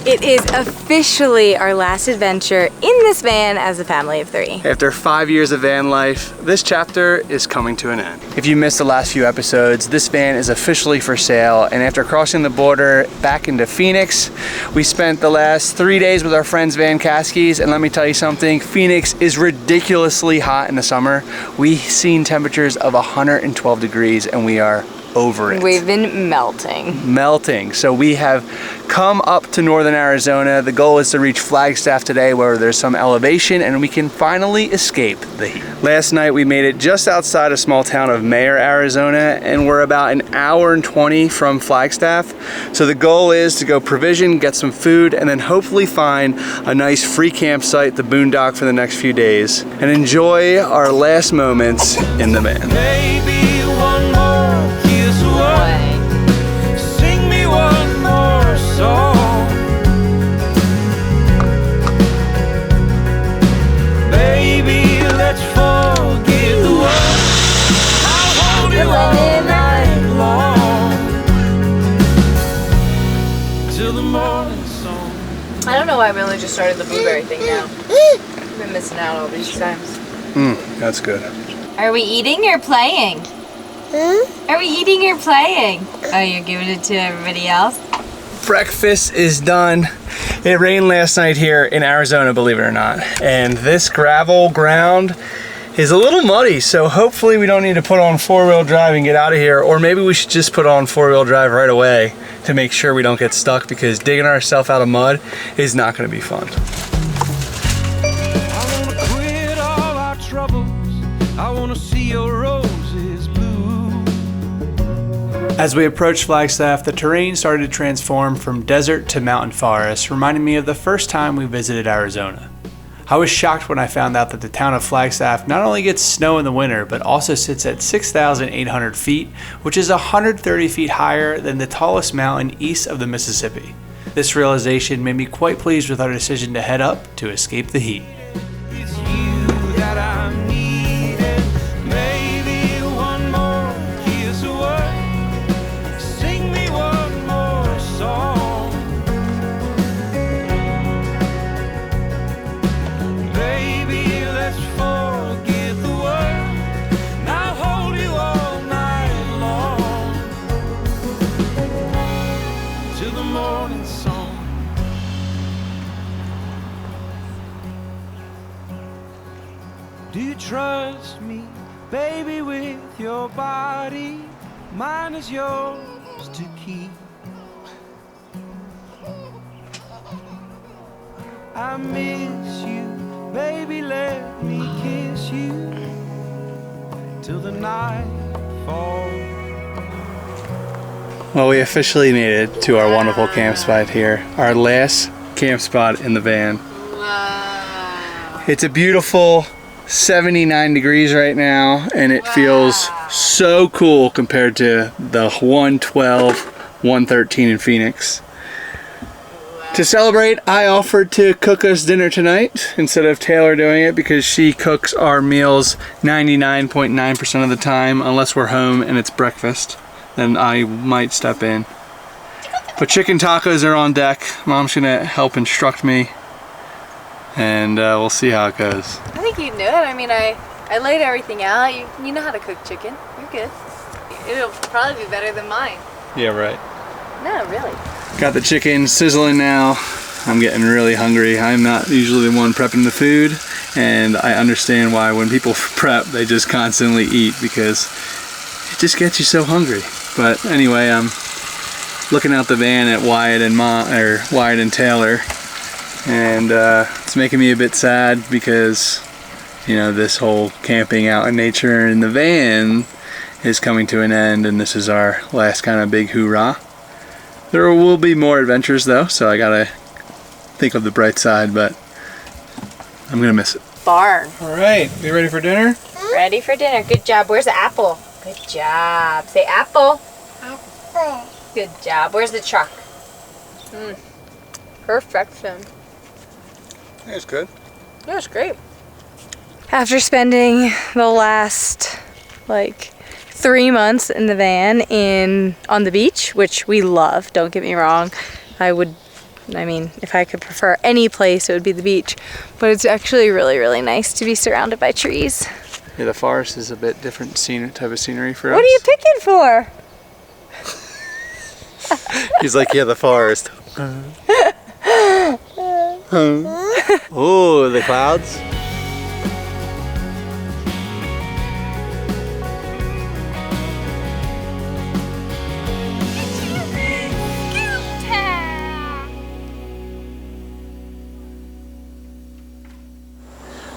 It is officially our last adventure in this van as a family of 3. After 5 years of van life, this chapter is coming to an end. If you missed the last few episodes, this van is officially for sale, and after crossing the border back into Phoenix, we spent the last 3 days with our friends Van Caskies, and let me tell you something, Phoenix is ridiculously hot in the summer. We've seen temperatures of 112 degrees and we are over it. We've been melting. Melting. So we have come up to northern Arizona. The goal is to reach Flagstaff today where there's some elevation and we can finally escape the heat. Last night we made it just outside a small town of Mayer, Arizona, and we're about an hour and 20 from Flagstaff. So the goal is to go provision, get some food, and then hopefully find a nice free campsite, the Boondock, for the next few days and enjoy our last moments in the van. Maybe one more kiss away. Sing me one more song. Baby, let's forget the world. I'll hold you all night long till the morning song. I don't know why we only just started the blueberry thing now. I've been missing out all these times. That's good. Are we eating or playing? Are we eating or playing? Oh, you're giving it to everybody else? Breakfast is done. It rained last night here in Arizona, believe it or not. And this gravel ground is a little muddy, so hopefully we don't need to put on 4-wheel drive and get out of here, or maybe we should just put on 4-wheel drive right away to make sure we don't get stuck, because digging ourselves out of mud is not gonna be fun. I wanna quit all our troubles. I wanna see your roses blue. As we approached Flagstaff, the terrain started to transform from desert to mountain forest, reminding me of the first time we visited Arizona. I was shocked when I found out that the town of Flagstaff not only gets snow in the winter, but also sits at 6,800 feet, which is 130 feet higher than the tallest mountain east of the Mississippi. This realization made me quite pleased with our decision to head up to escape the heat. It's you that I'm needing. Maybe one more kiss away. Sing me one more song. Baby, let's forget the world. Now hold you all night long till the morning song. Do you trust me, baby, with your body? Mine is yours to keep. I miss you, baby, let me kiss you till the night falls. Well, we officially made it to our wonderful camp spot here. Our last camp spot in the van. Wow. It's a beautiful 79 degrees right now, and it feels so cool compared to the 112, 113 in Phoenix. To celebrate, I offered to cook us dinner tonight instead of Taylor doing it, because she cooks our meals 99.9% of the time, unless we're home and it's breakfast. Then I might step in. But chicken tacos are on deck. Mom's gonna help instruct me, and we'll see how it goes. I think you knew it. I mean, I laid everything out. You know how to cook chicken. You're good. It'll probably be better than mine. Yeah, right. No, really. Got the chicken sizzling now. I'm getting really hungry. I'm not usually the one prepping the food, and I understand why when people prep, they just constantly eat, because it just gets you so hungry. But anyway, I'm looking out the van at Wyatt and Taylor, and it's making me a bit sad because, you know, this whole camping out in nature in the van is coming to an end, and this is our last kind of big hoorah. There will be more adventures though, so I gotta think of the bright side, but I'm gonna miss it. Barn. All right, we ready for dinner? Ready for dinner. Good job. Where's the apple? Good job. Say apple. Apple. Good job. Where's the truck? Perfection. It's good. Yeah, it's great. After spending the last, 3 months in the van on the beach, which we love, don't get me wrong. I would I mean, if I could prefer any place, it would be the beach. But it's actually really, really nice to be surrounded by trees. Yeah, the forest is a bit different type of scenery for us. What are you picking for? He's like, yeah, the forest. Oh, the clouds.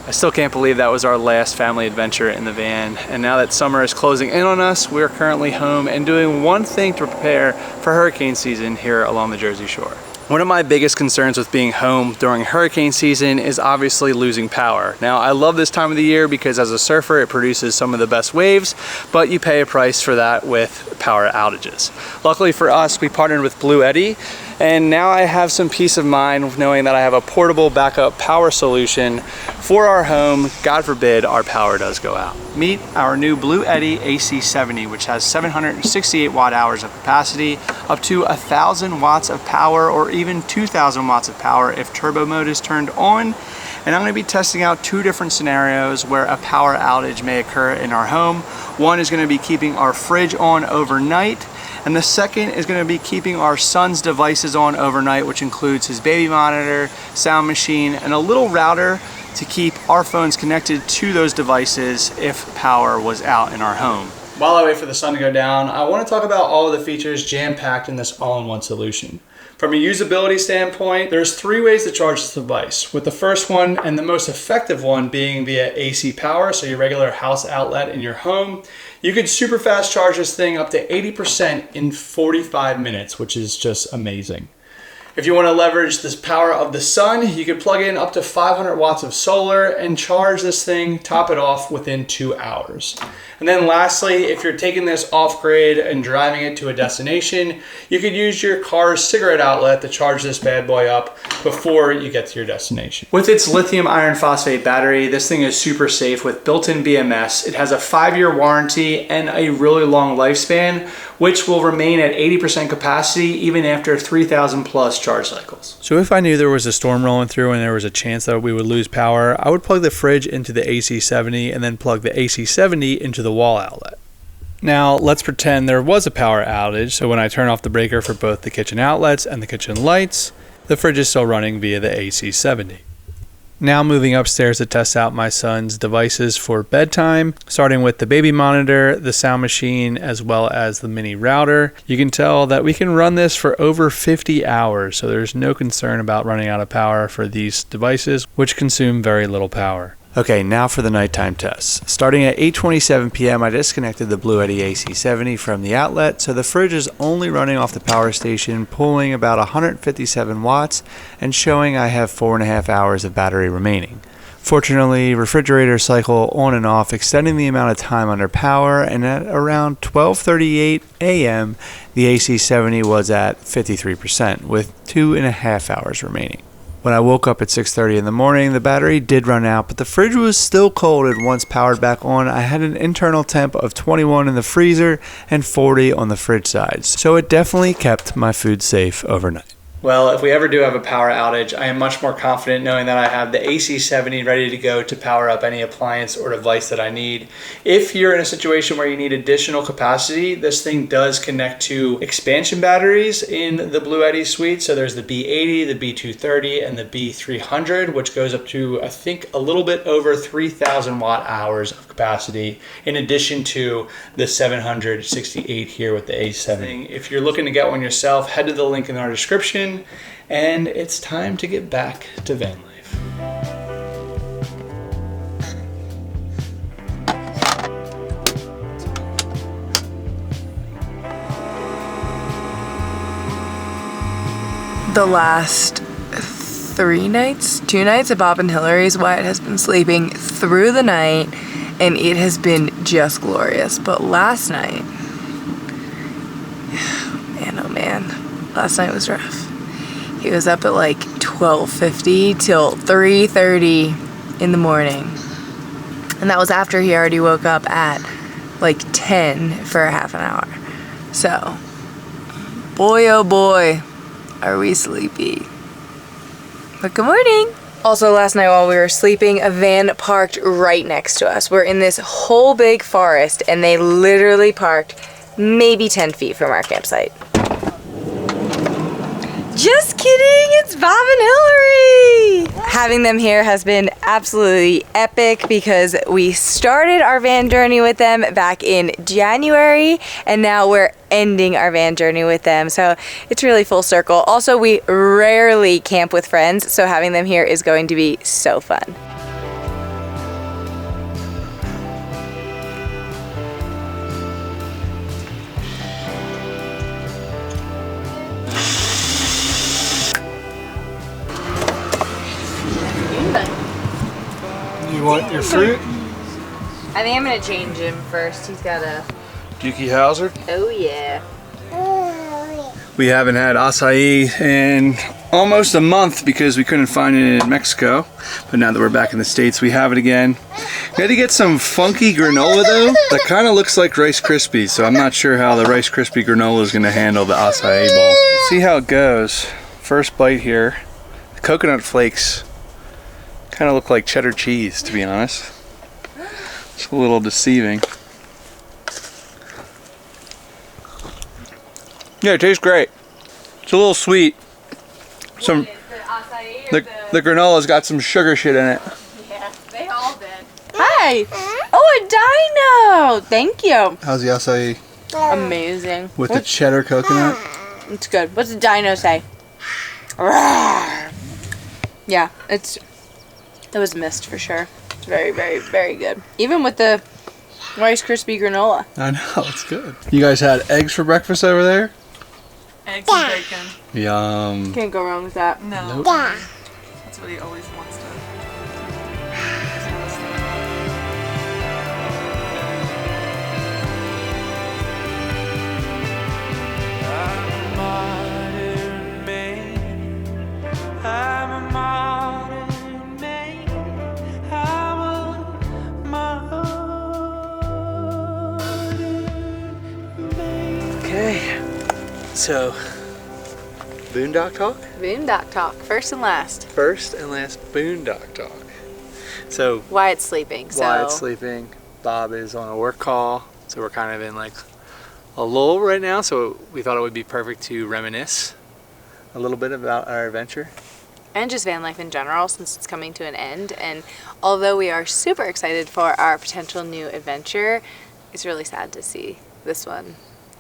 I still can't believe that was our last family adventure in the van, and now that summer is closing in on us, we're currently home and doing one thing to prepare for hurricane season here along the Jersey Shore. One of my biggest concerns with being home during hurricane season is obviously losing power. Now, I love this time of the year because as a surfer, it produces some of the best waves, but you pay a price for that with power outages. Luckily for us, we partnered with BLUETTI, and now I have some peace of mind knowing that I have a portable backup power solution for our home. God forbid our power does go out. Meet our new BLUETTI AC70, which has 768 watt hours of capacity, up to 1,000 watts of power, or even 2,000 watts of power if turbo mode is turned on. And I'm going to be testing out two different scenarios where a power outage may occur in our home. One is going to be keeping our fridge on overnight, and the second is going to be keeping our son's devices on overnight, which includes his baby monitor, sound machine, and a little router to keep our phones connected to those devices if power was out in our home. While I wait for the sun to go down, I want to talk about all of the features jam-packed in this all-in-one solution. From a usability standpoint, there's 3 ways to charge this device, with the first one and the most effective one being via AC power, so your regular house outlet in your home. You could super fast charge this thing up to 80% in 45 minutes, which is just amazing. If you want to leverage this power of the sun, you could plug in up to 500 watts of solar and charge this thing, top it off within 2 hours. And then lastly, if you're taking this off grid and driving it to a destination, you could use your car's cigarette outlet to charge this bad boy up before you get to your destination. With its lithium iron phosphate battery, this thing is super safe with built-in BMS. It has a 5-year warranty and a really long lifespan, which will remain at 80% capacity even after 3,000 plus charge cycles. So if I knew there was a storm rolling through and there was a chance that we would lose power, I would plug the fridge into the AC70 and then plug the AC70 into the wall outlet. Now let's pretend there was a power outage, so when I turn off the breaker for both the kitchen outlets and the kitchen lights, the fridge is still running via the AC70. Now moving upstairs to test out my son's devices for bedtime, starting with the baby monitor, the sound machine, as well as the mini router. You can tell that we can run this for over 50 hours, so there's no concern about running out of power for these devices, which consume very little power. Okay, now for the nighttime tests. Starting at 8:27 p.m., I disconnected the BLUETTI AC70 from the outlet, so the fridge is only running off the power station, pulling about 157 watts and showing I have 4.5 hours of battery remaining. Fortunately, refrigerators cycle on and off, extending the amount of time under power, and at around 12:38 a.m., the AC70 was at 53%, with 2.5 hours remaining. When I woke up at 6:30 in the morning, the battery did run out, but the fridge was still cold, and once powered back on, I had an internal temp of 21 in the freezer and 40 on the fridge side, so it definitely kept my food safe overnight. Well, if we ever do have a power outage, I am much more confident knowing that I have the AC70 ready to go to power up any appliance or device that I need. If you're in a situation where you need additional capacity, this thing does connect to expansion batteries in the BLUETTI suite. So there's the B80, the B230, and the B300, which goes up to, I think, a little bit over 3,000 watt hours of capacity, in addition to the 768 here with the A70. If you're looking to get one yourself, head to the link in our description. And it's time to get back to van life. The last 2 nights at Bob and Hillary's, Wyatt has been sleeping through the night, and it has been just glorious. But last night, man, oh man, last night was rough. He was up at like 12:50 till 3:30 in the morning. And that was after he already woke up at like 10 for a half an hour. So, boy oh boy, are we sleepy. But good morning. Also, last night while we were sleeping, a van parked right next to us. We're in this whole big forest, and they literally parked maybe 10 feet from our campsite. Just kidding, it's Bob and Hillary! Having them here has been absolutely epic because we started our van journey with them back in January, and now we're ending our van journey with them. So it's really full circle. Also, we rarely camp with friends, so having them here is going to be so fun. You want your fruit? I think I'm gonna change him first. He's got a... Dookie Howser? Oh yeah. We haven't had acai in almost a month because we couldn't find it in Mexico. But now that we're back in the States, we have it again. We had to get some funky granola though. That kind of looks like Rice Krispies, so I'm not sure how the Rice Krispie granola is gonna handle the acai bowl. See how it goes. First bite here. The coconut flakes kind of look like cheddar cheese, to be honest. It's a little deceiving. Yeah, it tastes great. It's a little sweet. Some the granola's got some sugar shit in it. Yeah, they all did. Hi! Oh, a dino! Thank you. How's the acai? Amazing. With the cheddar coconut? It's good. What's the dino say? Rawr. Yeah, it was missed for sure. It's very, very, very good. Even with the Rice Krispie granola. I know, it's good. You guys had eggs for breakfast over there? Eggs and bacon. Yum. Can't go wrong with that. No. Nope. That's what he always wants to. I'm a modern man. I'm a modern man. I'm a modern man. Okay. So, Boondock talk? Boondock talk. First and last. First and last Boondock talk. So, Wyatt's sleeping. So Wyatt's sleeping. Bob is on a work call. So we're kind of in like a lull right now. So we thought it would be perfect to reminisce a little bit about our adventure. and just van life in general, since it's coming to an end. And although we are super excited for our potential new adventure, it's really sad to see this one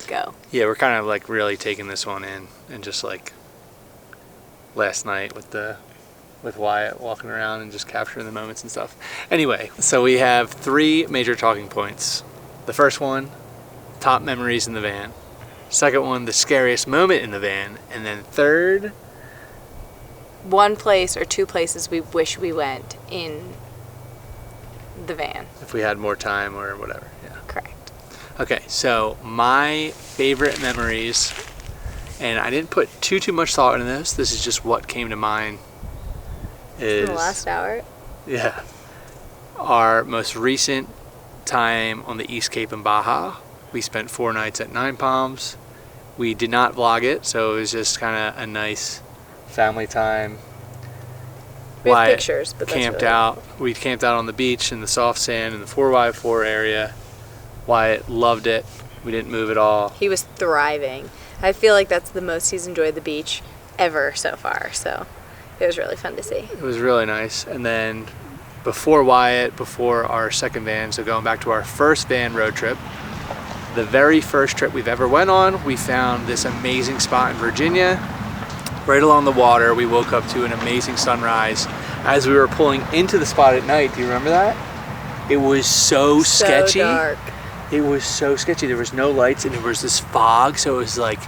go. Yeah, we're kind of like really taking this one in, and just like last night with Wyatt walking around and just capturing the moments and stuff. Anyway, so we have 3 major talking points. The first one, top memories in the van. Second one, the scariest moment in the van. And then third, one place or 2 places we wish we went in the van. if we had more time or whatever. Yeah. Correct. Okay, so my favorite memories, and I didn't put too much thought into this. This is just what came to mind. Is In the last hour. Yeah, our most recent time on the East Cape in Baja. We spent 4 nights at Nine Palms. We did not vlog it, so it was just kind of a nice family time. We have Wyatt pictures, but that's camped really out. We camped out on the beach in the soft sand in the 4x4 area. Wyatt loved it. We didn't move at all. He was thriving. I feel like that's the most he's enjoyed the beach ever so far, so it was really fun to see. It was really nice. And then before Wyatt, before our second van, so going back to our first van road trip, the very first trip we've ever went on, we found this amazing spot in Virginia, right along the water. We woke up to an amazing sunrise. As we were pulling into the spot at night, do you remember that? It was so sketchy. Dark. It was so sketchy. There was no lights and there was this fog, so it was like,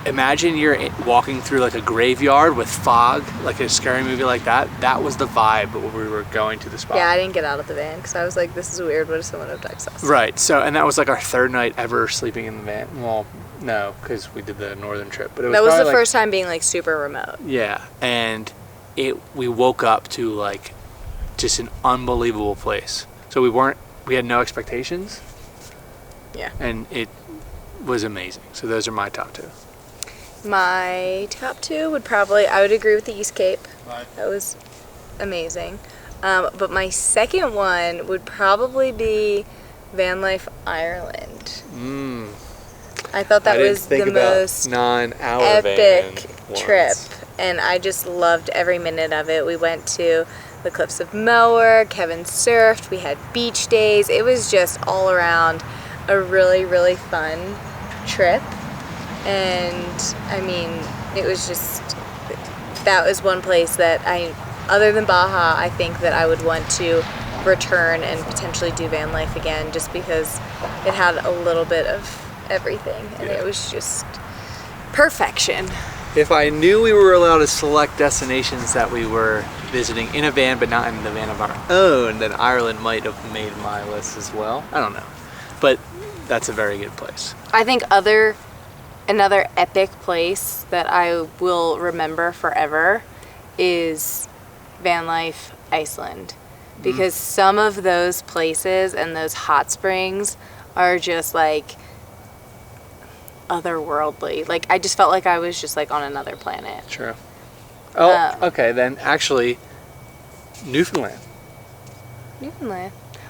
imagine you're walking through like a graveyard with fog, like a scary movie like that. That was the vibe when we were going to the spot. Yeah, I didn't get out of the van because I was like, this is weird. What if someone abducts us? Right, so, and that was like our 3rd night ever sleeping in the van. Well, no, because we did the northern trip. But it was That was the probably first time being like super remote. Yeah, and we woke up to like just an unbelievable place. So we had no expectations. Yeah. And it was amazing. So those are my top 2. My top 2 would probably, I would agree with the East Cape That was amazing. But my second one would probably be Van Life Ireland. I thought that was the most non-hour epic van trip, ones. and I just loved every minute of it. We went to the Cliffs of Moher, Kevin surfed, we had beach days. It was just all around a really, really fun trip. And I mean, it was just, that was one place that other than Baja, I think that I would want to return and potentially do van life again, just because it had a little bit of everything, and it was just perfection. If I knew we were allowed to select destinations that we were visiting in a van but not in the van of our own, then Ireland might have made my list as well. I don't know, but that's a very good place. I think another epic place that I will remember forever is van life Iceland, because some of those places and those hot springs are just like otherworldly. Like, I just felt like I was just like on another planet. True. Oh, okay, then actually, Newfoundland.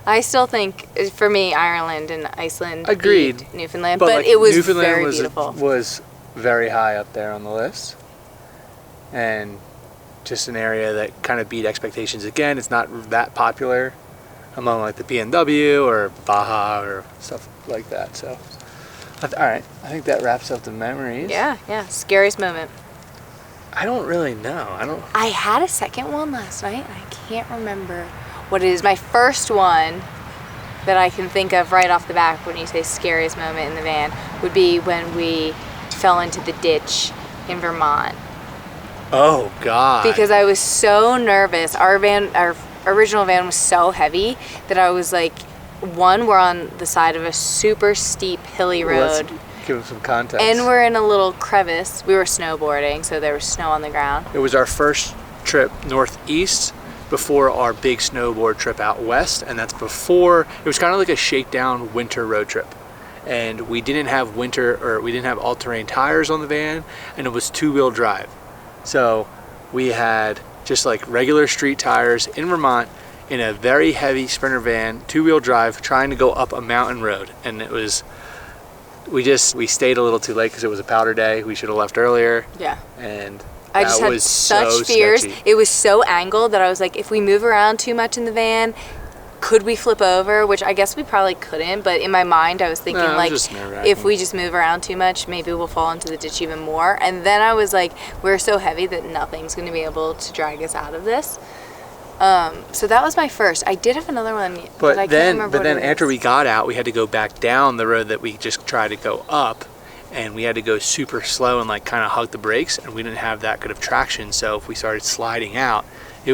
I still think, for me, Ireland and Iceland Agreed. beat Newfoundland, But but like, it was Newfoundland very was beautiful. was very high up there on the list, and just an area that kind of beat expectations. Again, it's not that popular among like the BMW or Baja or stuff like that. So, all right, I think that wraps up the memories. Yeah. Scariest moment. I don't really know. I had a second one last night. I can't remember what it is. My first one that I can think of right off the bat when you say scariest moment in the van would be when we fell into the ditch in Vermont. Oh God. Because I was so nervous. Our original van was so heavy that I was like, we're on the side of a super steep hilly road. Let's give them some context. And we're in a little crevice. We were snowboarding, so there was snow on the ground. It was our first trip northeast before our big snowboard trip out west, and that's before, it was kind of like a shakedown winter road trip. And we didn't have all-terrain tires on the van, and it was two-wheel drive. So we had just like regular street tires in Vermont in a very heavy Sprinter van, two-wheel drive, trying to go up a mountain road. And it was, we stayed a little too late because it was a powder day. We should have left earlier. Yeah. And I just had such fears. sketchy. It was so angled that I was like, if we move around too much in the van, could we flip over? Which I guess we probably couldn't, but in my mind I was thinking if we just move around too much, maybe we'll fall into the ditch even more. And then I was like, we're so heavy that nothing's going to be able to drag us out of this. So that was my first. I did have another one, but I can't remember what it was. After we got out, we had to go back down the road that we just tried to go up, and we had to go super slow and like kind of hug the brakes, and we didn't have that good of traction. So if we started sliding out, that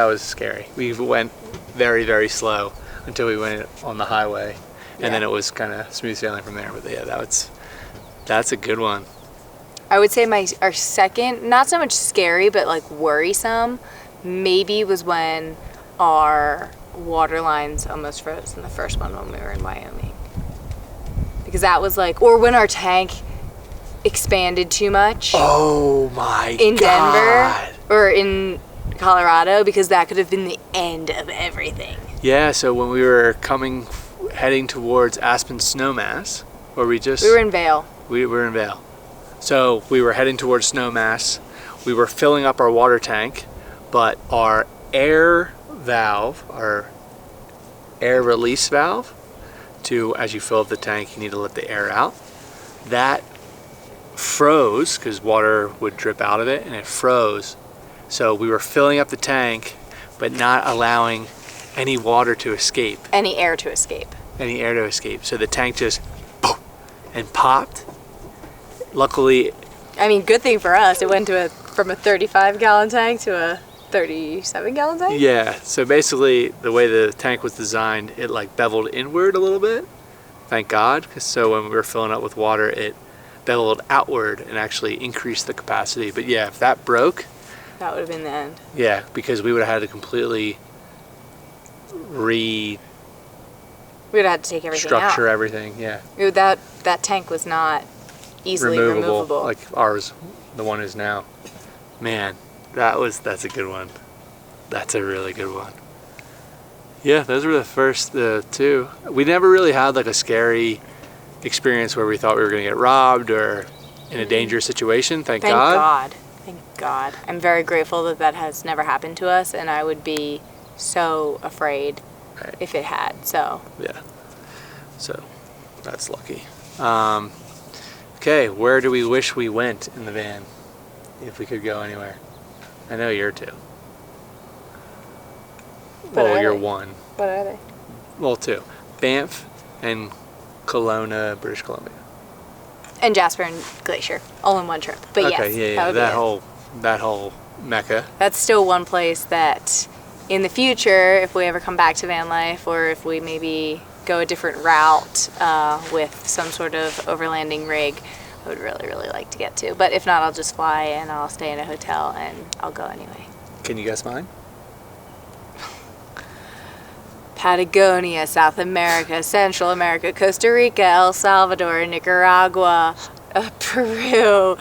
was scary. We went very, very slow until we went on the highway, and then it was kind of smooth sailing from there. But yeah, that's a good one. I would say our second, not so much scary, but like worrisome, maybe was when our water lines almost froze in the first one when we were in Wyoming. Because that was like, or when our tank expanded too much. Oh my God. In Denver or in Colorado, because that could have been the end of everything. Yeah, so when we were heading towards Aspen Snowmass, where we were in Vail. We were in Vail. So we were heading towards Snowmass. We were filling up our water tank, but our air release valve, as you fill up the tank, you need to let the air out. That froze because water would drip out of it, and it froze. So we were filling up the tank, but not allowing any water to escape. Any air to escape. So the tank just boom, and popped. Luckily, I mean, good thing for us, it went from a 35-gallon tank to a 37-gallon tank? Yeah, so basically the way the tank was designed, it like beveled inward a little bit. Thank God, so when we were filling up with water, it beveled outward and actually increased the capacity. But yeah, if that broke, that would have been the end. Yeah, because we would have had to completely we would have had to take everything structure out. everything, yeah. That tank was not easily removable. Like ours, the one is now. Man, That's a good one. That's a really good one. Yeah, those were the first two. We never really had like a scary experience where we thought we were going to get robbed or in a dangerous situation. Thank God. Thank God. I'm very grateful that that has never happened to us, and I would be so afraid if it had. So yeah. So that's lucky. Okay, where do we wish we went in the van if we could go anywhere? I know you're two. Well, you're one. What are they? Well, two. Banff and Kelowna, British Columbia. And Jasper and Glacier, all in one trip. But Okay, yes, yeah, would be it. that whole mecca. That's still one place that in the future, if we ever come back to van life, or if we maybe go a different route with some sort of overlanding rig, I would really, really like to get to. But if not, I'll just fly and I'll stay in a hotel and I'll go anyway. Can you guess mine? Patagonia, South America, Central America, Costa Rica, El Salvador, Nicaragua, Peru,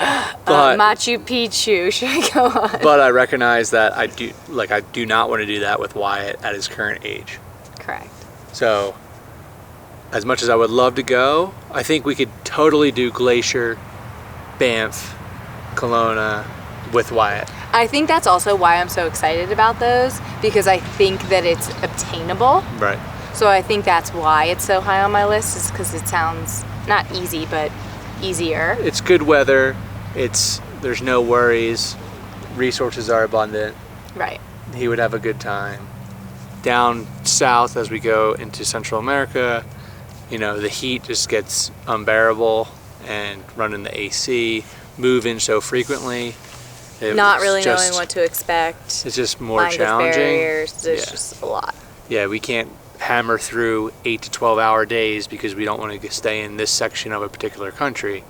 Machu Picchu. Should I go on? But I recognize that I do not want to do that with Wyatt at his current age. Correct. So, as much as I would love to go, I think we could totally do Glacier, Banff, Kelowna with Wyatt. I think that's also why I'm so excited about those, because I think that it's obtainable. Right. So I think that's why it's so high on my list, is because it sounds not easy, but easier. It's good weather. There's no worries. Resources are abundant. Right. He would have a good time. Down south as we go into Central America, the heat just gets unbearable, and running the AC, moving so frequently. Not really knowing what to expect. It's just more language challenging. Barriers, there's just a lot. Yeah, we can't hammer through 8 to 12 hour days because we don't want to stay in this section of a particular country.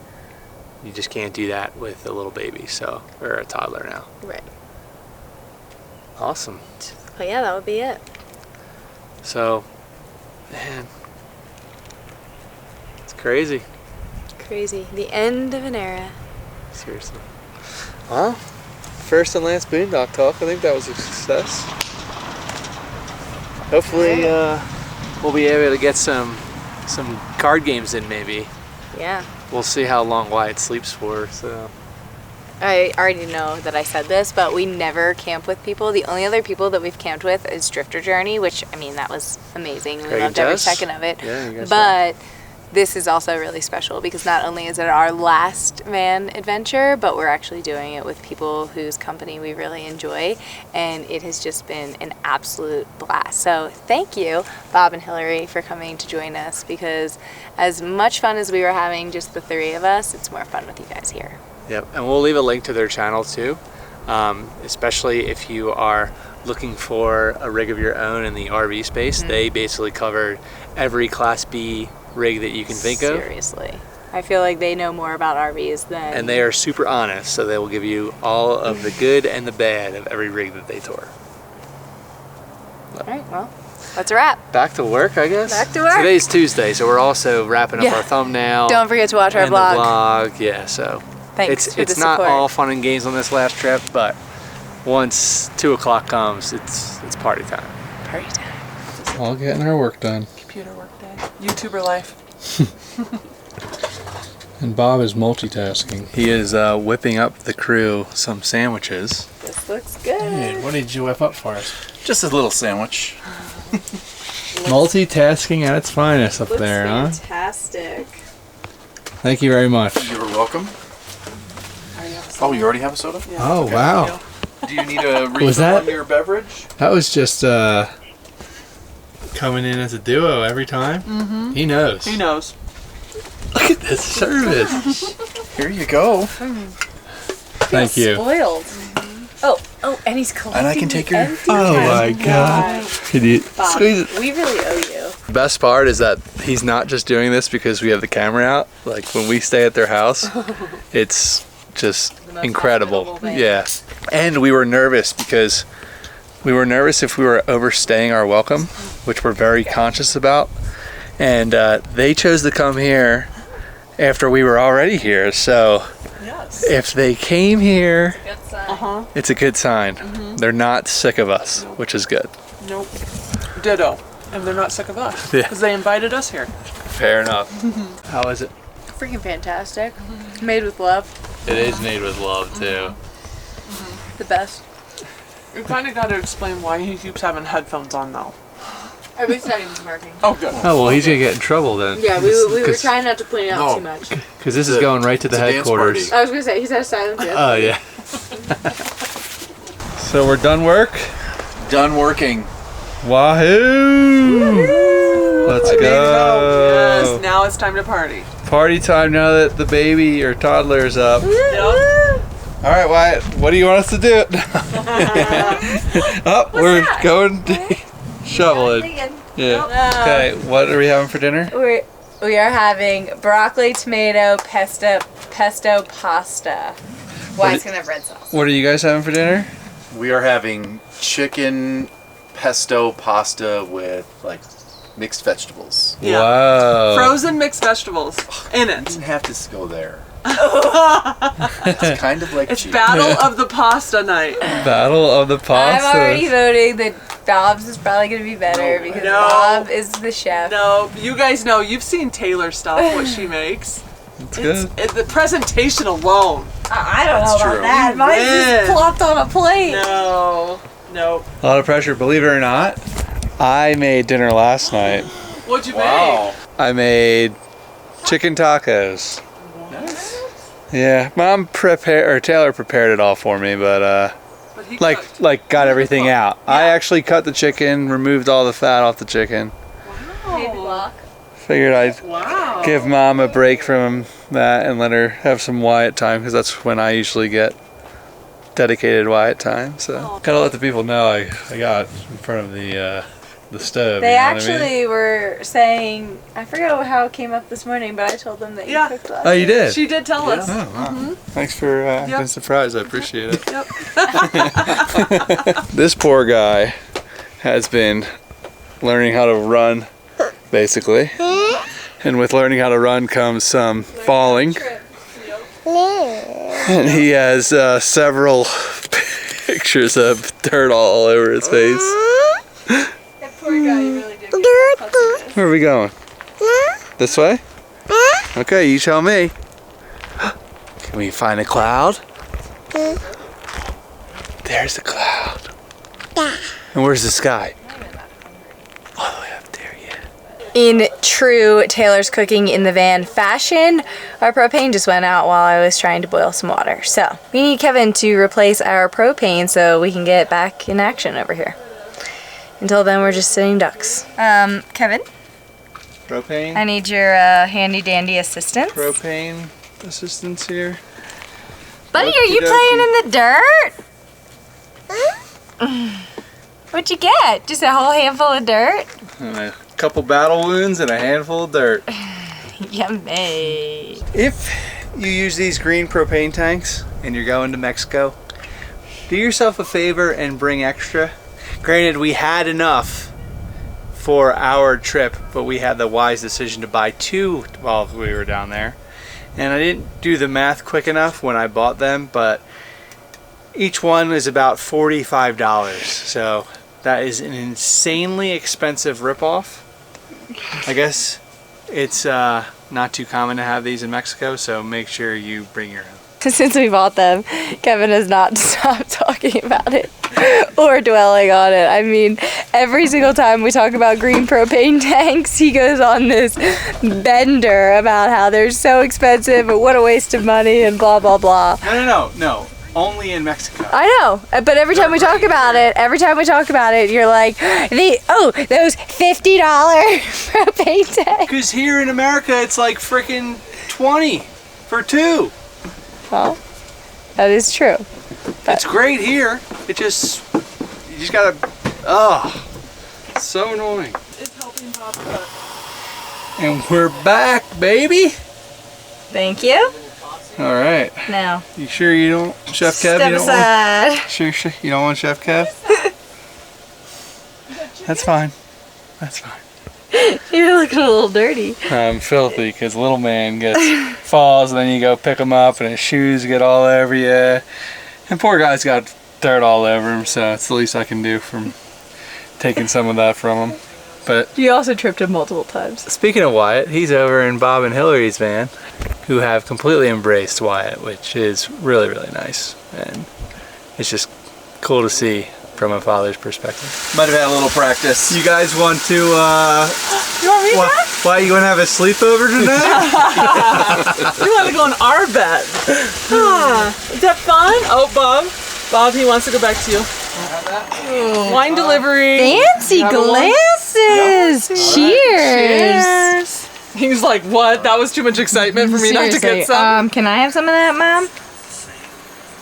You just can't do that with a little baby, or a toddler now. Right. Awesome. But yeah, that would be it. So, man, it's crazy. Crazy. The end of an era. Seriously. Well, first and last Boondock talk. I think that was a success. Hopefully, we'll be able to get some card games in. Maybe. Yeah. We'll see how long Wyatt sleeps for. So. I already know that I said this, but we never camp with people. The only other people that we've camped with is Drifter Journey, which, I mean, that was amazing. We loved every second of it. Yeah, you guys but this is also really special because not only is it our last van adventure, but we're actually doing it with people whose company we really enjoy, and it has just been an absolute blast. So thank you, Bob and Hillary, for coming to join us, because as much fun as we were having just the three of us, it's more fun with you guys here. Yep, and we'll leave a link to their channel too, especially if you are looking for a rig of your own in the RV space. Mm-hmm. They basically covered every Class B rig that you can think of. Seriously. I feel like they know more about RVs than... And they are super honest, so they will give you all of the good and the bad of every rig that they tour. All right, well, that's a wrap. Back to work, I guess? Back to work. Today's Tuesday, so we're also wrapping up our thumbnail. Don't forget to watch our and vlog. The vlog. Yeah, so thanks for it's the not support. all fun and games on this last trip, but once 2 o'clock comes, it's party time. Party time. All getting our work done. Computer work day. YouTuber life. And Bob is multitasking. He is whipping up the crew some sandwiches. This looks good. Hey, what did you whip up for us? Just a little sandwich. Multitasking at its finest up Looks there, fantastic. Thank you very much. You're welcome. Oh, you already have a soda? Yeah. Oh, Okay. wow. Do you need a refill Was that- on your beverage? That was just coming in as a duo every time. Mm-hmm. He knows. He knows. Look at this service. Here you go. Thank you. Spoiled. Oh, and he's collecting. And I can take your... Oh my God. Can you Bob, squeeze it? we really owe you. The best part is that he's not just doing this because we have the camera out. Like when we stay at their house, it's just most incredible. hospitable thing. Yeah. And we were nervous because we were nervous if we were overstaying our welcome, which we're very conscious about. And they chose to come here after we were already here. So Yes. if they came here Uh-huh. It's a good sign. They're not sick of us, which is good. Nope. Ditto. And they're not sick of us. Yeah. Because they invited us here. Fair enough. How is it? Freaking fantastic. Made with love. It is made with love, too. The best. We kind of got to explain why he keeps having headphones on, though. At least not even working. Oh, good. Oh, well, he's going to get in trouble then. Yeah, we were trying not to point it out too much. Because this is going right to the it's a dance headquarters. party. I was going to say, he's at a silent dance. Oh, yeah. So we're done work? Done working. Wahoo! Let's go. Yes, now it's time to party. Party time now that the baby or toddler is up. Yep. All right, Wyatt, what do you want us to do? We're going to shoveling. Yeah. Okay, what are we having for dinner? We are having broccoli, tomato, pesto pasta. Wyatt's going to have red sauce. What are you guys having for dinner? We are having chicken pesto pasta with like mixed vegetables. Yeah. Wow. Frozen mixed vegetables in I it. didn't have to go there. It's kind of like It's cheese. Battle of the Pasta Night. Battle of the Pastas. I'm already voting that Bob's is probably going to be better because No. Bob is the chef. No, you guys know, you've seen Taylor's stuff, what she makes. It's good. The presentation alone. I don't know That's about true. that. Mine's just win. plopped on a plate. No. A lot of pressure. Believe it or not, I made dinner last night. What'd you Wow. I made chicken tacos. Nice. Yeah, Taylor prepared it all for me, but make? But he cooked. like got everything out. I Yeah. actually cut the chicken, removed all the fat off the chicken. Wow. Figured I'd Wow. give Mom a break from that and let her have some Wyatt time because that's when I usually get dedicated Wyatt time. So gotta let the people know I got in front of the stove. They you know what I mean? actually were saying, I forget how it came up this morning, but I told them that you Yeah. cooked last Oh, you did? She did tell us. Oh, wow. Thanks for acting surprised. I appreciate it. Yep. This poor guy has been learning how to run, basically. And with learning how to run comes some falling. And he has several pictures of dirt all over his face. That poor guy really did. Where are we going? This way? Okay, you tell me. Can we find a cloud? There's the cloud. And where's the sky? All the way up there, yeah. In true Taylor's cooking in the van fashion, our propane just went out while I was trying to boil some water. So we need Kevin to replace our propane so we can get back in action over here. Until then, we're just sitting ducks. Kevin, Propane? I need your handy dandy assistance. Propane assistance here. Buddy, are you Okey-dokey. playing in the dirt? What'd you get? Just a whole handful of dirt? And a couple battle wounds and a handful of dirt. Yummy. If you use these green propane tanks and you're going to Mexico, do yourself a favor and bring extra. Granted, we had enough for our trip, but we had the wise decision to buy 2 while we were down there. And I didn't do the math quick enough when I bought them, but each one is about $45. So that is an insanely expensive ripoff. I guess it's not too common to have these in Mexico, so make sure you bring your own. Since we bought them, Kevin has not stopped talking about it or dwelling on it. I mean, every single time we talk about green propane tanks, he goes on this bender about how they're so expensive and what a waste of money and blah, blah, blah. No. Only in Mexico. I know, but every time we talk about it, you're like, those $50 propane tanks. Because here in America, it's like frickin' 20 for 2. Well, that is true. It's great here. You just gotta, it's so annoying. It's helping Bob cook. And we're back, baby. Thank you. All right. Now, You sure you don't, Chef Kev? step You don't aside. want? Sure, you don't want Chef Kev? That's fine. You're looking a little dirty. I'm filthy because little man falls and then you go pick him up and his shoes get all over you. And poor guy's got dirt all over him, so it's the least I can do from taking some of that from him. But You also tripped him multiple times. speaking of Wyatt, he's over in Bob and Hillary's van, who have completely embraced Wyatt, which is really, really nice. And it's just cool to see from a father's perspective. Might have had a little practice. You guys want to, You want me to why you want to have a sleepover tonight? You want to go in our bed. Is that fun? Oh, Bob, he wants to go back to you. Wine delivery. Fancy Have a one? glasses! Cheers! He's like, what? That was too much excitement for me not to get some. Can I have some of that, Mom?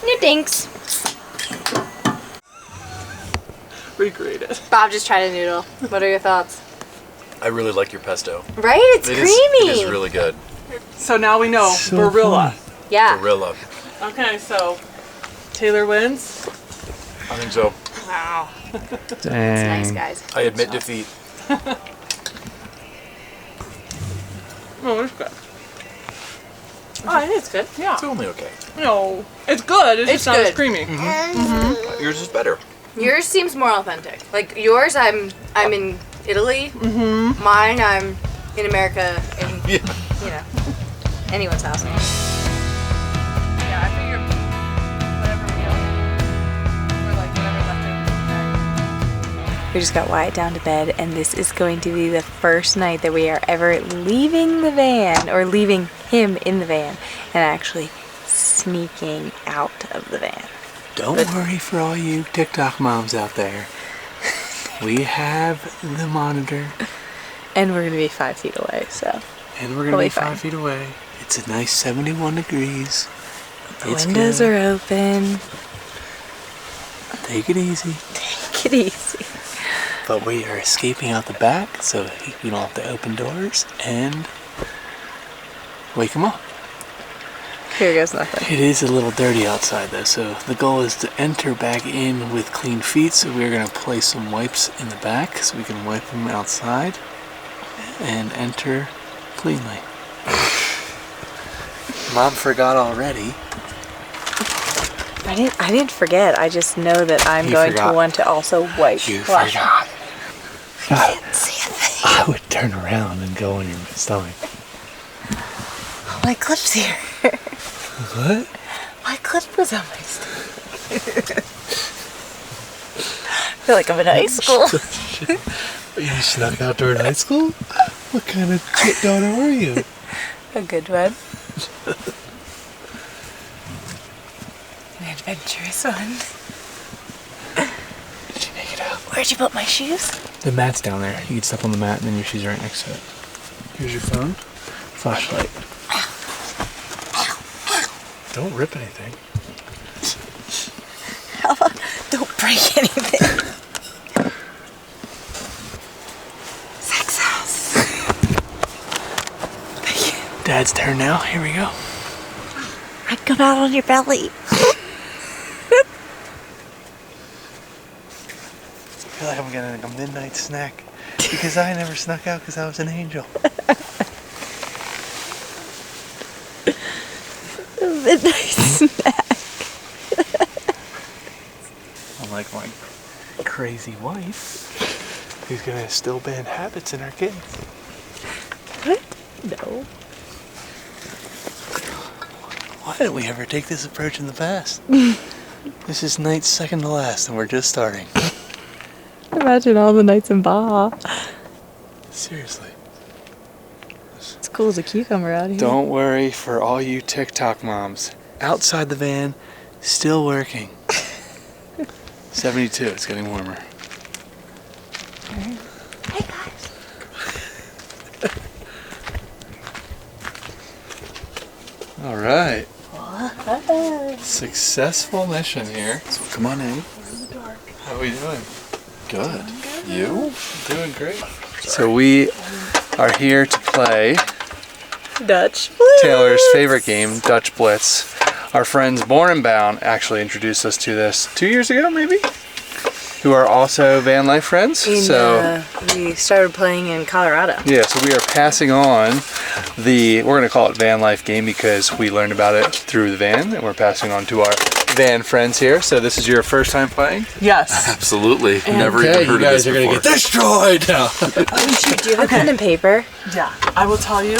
No thanks. Recreate it. Bob just tried a noodle. What are your thoughts? I really like your pesto. Right? It's It creamy. is really good. So now we know. Barilla. Yeah. Gorilla. Okay, so Taylor wins. I think so. Wow. It's nice, guys. I admit defeat. Oh, it's good. Oh, it is good. Yeah. It's only okay. No, it's good. It's just not as good. creamy. Yours is better. Yours seems more authentic. Like yours, I'm in Italy. Mine, I'm in America. In you know anyone's house. Yeah, I figured whatever we're like whatever left. We just got Wyatt down to bed, and this is going to be the first night that we are ever leaving the van, or leaving him in the van, and actually sneaking out of the van. Don't worry for all you TikTok moms out there. We have the monitor. And we're gonna be 5 feet away, so And we're going to We'll be be fine. 5 feet away. It's a nice 71 degrees. the windows are open. Take it easy. Take it easy. But we are escaping out the back, so you don't have to open doors and wake him up. Here goes nothing. It is a little dirty outside though, so the goal is to enter back in with clean feet. So we're going to place some wipes in the back so we can wipe them outside and enter cleanly. Mom forgot already. I didn't forget. I just know that I'm You going forgot. to want to also wipe. You Wash. forgot. I didn't see a thing. I would turn around and go in your stomach. My clip's here. What? My clip was on my stomach. I feel like I'm in high school. You snuck out during high school? What kind of shit daughter were you? A good one. An adventurous one. Did you make it out? Where'd you put my shoes? The mat's down there. You can step on the mat and then your shoes are right next to it. Here's your phone. Flashlight. Don't rip anything. Don't break anything. Success. Dad's turn now. Here we go. I come out on your belly. I feel like I'm getting a midnight snack because I never snuck out because I was an angel. Midnight snack. Unlike my crazy wife, who's gonna instill bad habits in our kids. What? No. Why didn't we ever take this approach in the past? This is night's second to last, and we're just starting. Imagine all the nights in Baja. Seriously. It's cool as a cucumber out here. Don't worry for all you TikTok moms. Outside the van, still working. 72, it's getting warmer. Hey guys. All right. Successful mission here. So come on in. How are we doing? Good. You? Doing great. So we are here to play Dutch. Taylor's favorite game, Dutch Blitz. Our friends Born and Bound actually introduced us to this 2 years ago, maybe? Who are also van life friends. We started playing in Colorado. Yeah, so we are passing on we're going to call it van life game because we learned about it through the van, and we're passing on to our van friends here. So this is your first time playing? Yes. Absolutely. Never Okay, even you heard of guys this are gonna before. get destroyed now. Do you have a pen and paper? Yeah. I will tell you.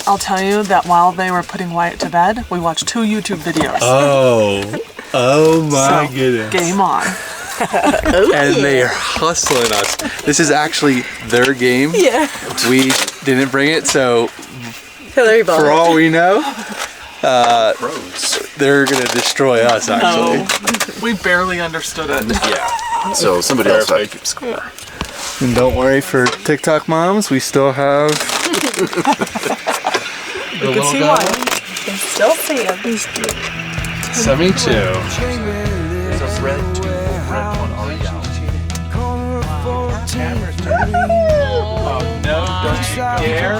I'll tell you that while they were putting Wyatt to bed, we watched 2 YouTube videos. Oh my So, goodness. Game on. And they are hustling us. This is actually their game. Yeah. We didn't bring it, so Hillary Ball. for all we know, Pros. they're gonna destroy us actually. No, we barely understood it. Yeah. So somebody else had to keep score. And don't worry for TikTok moms, we still have You can see why. Still see him. 72. There's a red one already out. Oh no, don't you dare.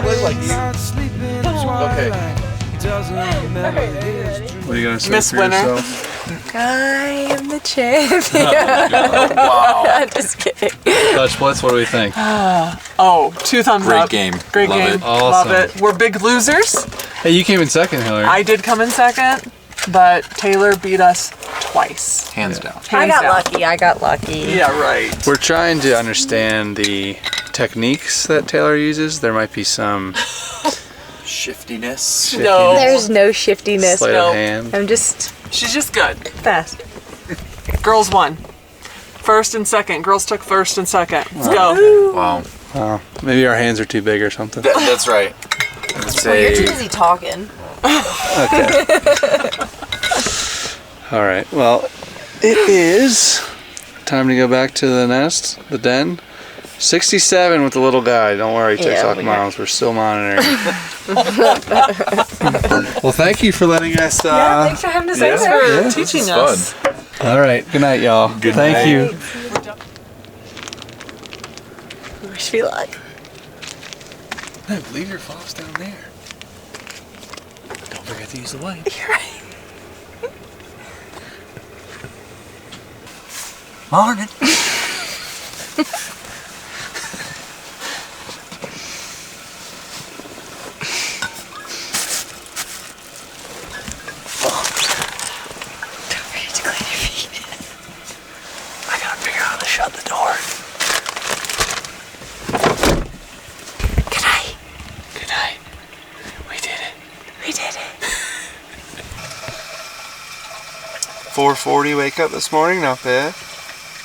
Okay. What are you gonna say Miss for Winner. yourself? I am the champion. Wow. I'm just kidding. Dutch Blitz, what do we think? Oh, 2 thumbs Great up. game. Great Love game. it. Love Awesome. it. We're big losers. Hey, you came in second, Hillary. I did come in second, but Taylor beat us twice. Hands down. I Hands got down. lucky. I got lucky. Yeah, right. We're trying to understand the techniques that Taylor uses. There might be some Shiftiness. No. There's no shiftiness. sleight No. of hand. I'm just She's just good. fast. Girls won. First and second. Girls took first and second. Let's go. Wow. Oh, maybe our hands are too big or something. That's right. I would You're say too busy talking. Okay. All right. Well, it is time to go back to the nest, the den. 67 with the little guy. Don't worry, TikTok we moms. We're still monitoring. Well, thank you for letting us. Yeah, thanks for having us Thanks over. for teaching is us. All right. Good night, y'all. Good Thank night. you. Wish me luck. No, leave your flops down there. Don't forget to use the light. You're right. Morning. Don't forget to clean your feet. I gotta figure out how to shut the door. Good night. Good night. We did it. We did it. 4:40 wake up this morning. Not bad.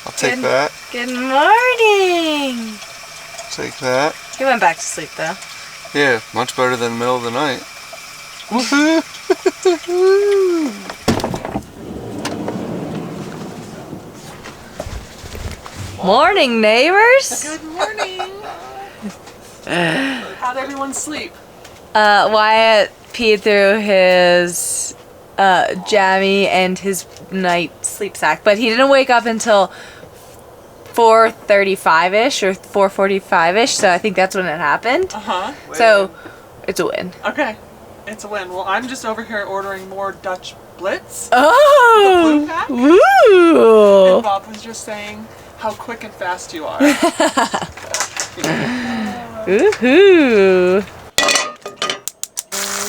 I'll take Good. that. Good morning. Take that. He went back to sleep though. Yeah, much better than middle of the night. Woohoo! Morning, neighbors. Good morning. How'd everyone sleep? Wyatt peed through his jammy and his night sleep sack, but he didn't wake up until 4:35ish or 4:45ish. So I think that's when it happened. Uh-huh. So it's a win. Okay. It's a win. Well, I'm just over here ordering more Dutch Blitz. Oh, Blue pack? woo! And Bob was just saying how quick and fast you are. Woohoo!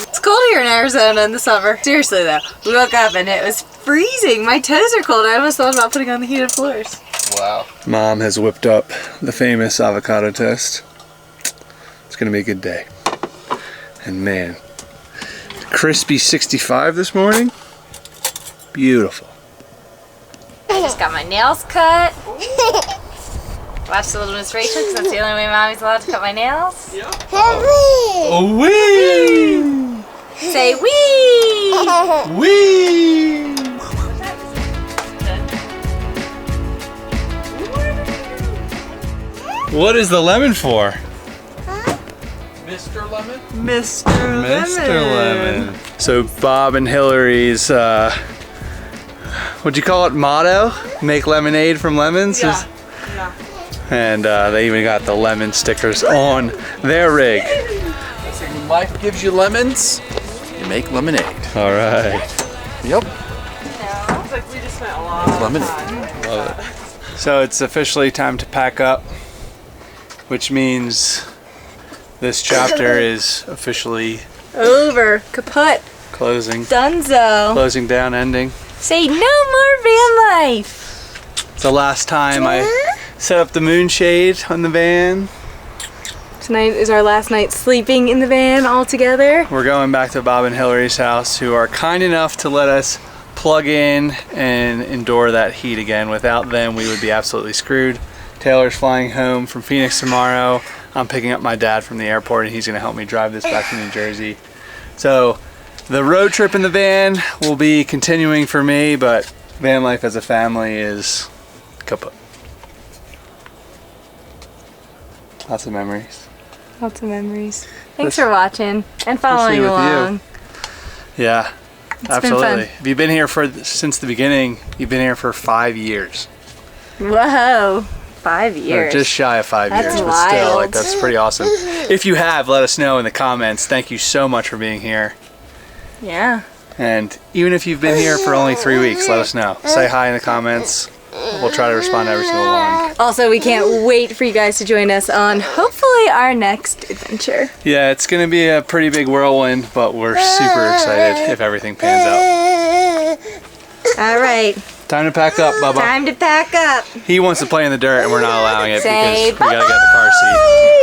It's cold here in Arizona in the summer. Seriously though, we woke up and it was freezing. My toes are cold. I almost thought about putting on the heated floors. wow. Mom has whipped up the famous avocado toast. It's gonna be a good day. And man, crispy 65 this morning. Beautiful. I just got my nails cut. Watch the Little Miss Rachel because that's the only way Mommy's allowed to cut my nails. Oh wee! Say wee! Wee! What is the lemon for? Mr. Lemon? Mr. Mr. Lemon. So Bob and Hillary's, what'd you call it, motto? Make lemonade from lemons? Yeah. Yeah. And they even got the lemon stickers on their rig. So when life gives you lemons, you make lemonade. All right. Yep. It's like we just spent a lot of Lemonade. time. Love it. So it's officially time to pack up, which means this chapter is officially Over. Kaput. closing. Dunzo. Closing down, ending. Say no more van life. It's the last time I set up the moonshade on the van. Tonight is our last night sleeping in the van all together. We're going back to Bob and Hillary's house, who are kind enough to let us plug in and endure that heat again. Without them, we would be absolutely screwed. Taylor's flying home from Phoenix tomorrow. I'm picking up my dad from the airport, and he's going to help me drive this back to New Jersey. So the road trip in the van will be continuing for me, but van life as a family is kaput. Lots of memories. Lots of memories. Thanks for watching and following with along. Yeah, It's absolutely. been fun. If you've been here since the beginning, you've been here for 5 years. Whoa, 5 Or years. just shy of 5 That's years, but still, like, wild. that's pretty awesome. If you have, let us know in the comments. Thank you so much for being here. Yeah. And even if you've been here for only 3 weeks, let us know. Say hi in the comments. We'll try to respond to every single one. Also, we can't wait for you guys to join us on hopefully our next adventure. Yeah, it's going to be a pretty big whirlwind, but we're super excited if everything pans out. All right, Time to pack up, Bubba. time to pack up. He wants to play in the dirt, and we're not allowing it Say because we got to get the car seat.